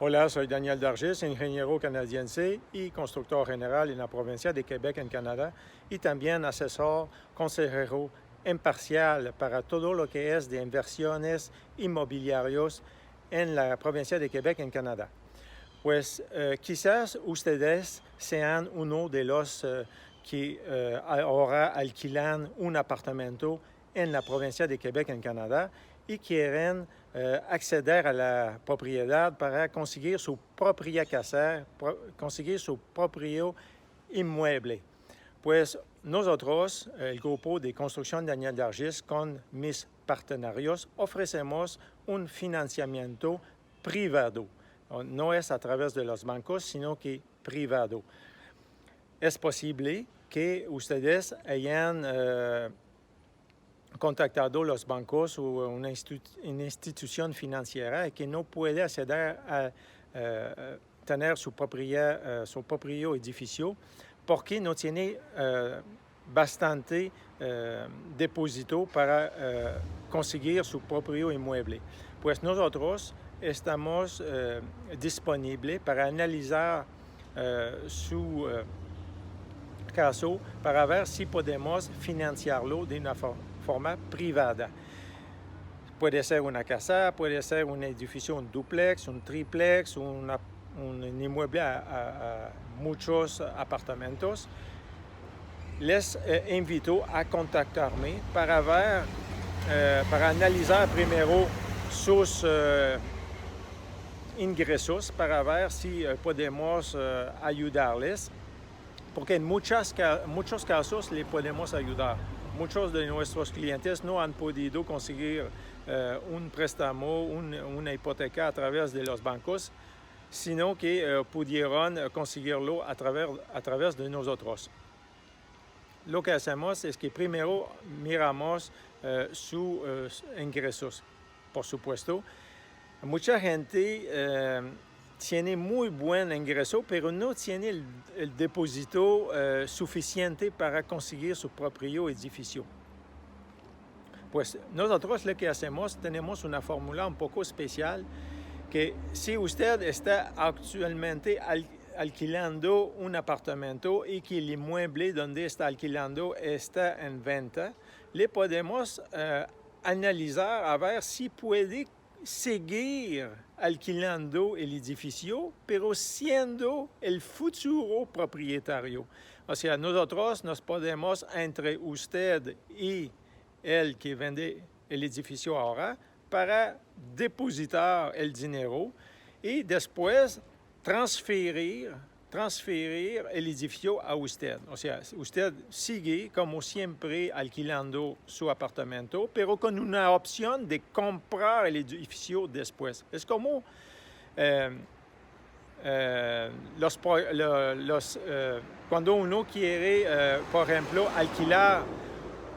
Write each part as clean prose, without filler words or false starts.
Hola, soy Daniel Dargis, ingeniero canadiense y constructor general en la provincia de Quebec, en Canadá, y también asesor consejero imparcial para todo lo que es de inversiones inmobiliarias en la provincia de Quebec, en Canadá. Pues quizás ustedes sean uno de los que ahora alquilan un apartamento en la provincia de Quebec, en Canadá, y quieren acceder a la propiedad para conseguir su propia casa, conseguir su propio inmueble. Pues nosotros, el grupo de construcción Daniel Dargis, con mis partenarios, ofrecemos un financiamiento privado. No es a través de los bancos, sino que privado. Es posible que ustedes hayan contactado los bancos o una institución financiera y que no puede acceder a tener su propio edificio porque no tiene bastante depósito para conseguir su propio inmueble. Pues nosotros estamos disponibles para analizar su caso para ver si podemos financiarlo de una forma privada. Puede ser una casa, puede ser un edificio, un duplex, un triplex, un inmueble a muchos apartamentos. Les invito a contactarme para ver, para analizar primero sus ingresos, para ver si podemos ayudarles, porque en muchos casos le podemos ayudar. Muchos de nuestros clientes no han podido conseguir un préstamo, una hipoteca a través de los bancos, sino que pudieron conseguirlo a través de nosotros. Lo que hacemos es que primero miramos sus ingresos, por supuesto. Mucha gente tiene muy buen ingreso, pero no tiene el depósito suficiente para conseguir su propio edificio. Pues nosotros lo que hacemos, tenemos una fórmula un poco especial, que si usted está actualmente alquilando un apartamento y que el inmueble donde está alquilando está en venta, le podemos analizar a ver si puede seguir alquilando el edificio, pero siendo el futuro propietario. O sea, nosotros nos podemos, entre usted y el que vende el edificio ahora, para depositar el dinero y después transferir el edificio a usted. O sea, usted sigue como siempre alquilando su apartamento, pero con una opción de comprar el edificio después. Es como cuando uno quiere, por ejemplo, alquilar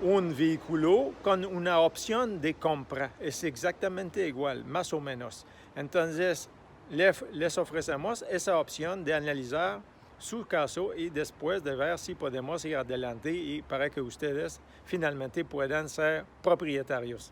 un vehículo con una opción de compra. Es exactamente igual, más o menos. Entonces, les ofrecemos esa opción de analizar su caso y después de ver si podemos ir adelante y para que ustedes finalmente puedan ser propietarios.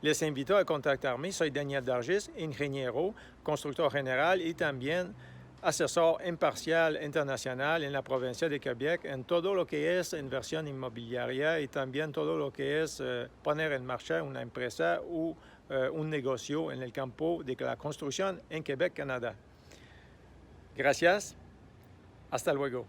Les invito a contactarme. Soy Daniel Dargis, ingeniero, constructor general y también asesor imparcial internacional en la provincia de Quebec en todo lo que es inversión inmobiliaria y también todo lo que es poner en marcha una empresa o un negocio en el campo de la construcción en Quebec, Canadá. Gracias. Hasta luego.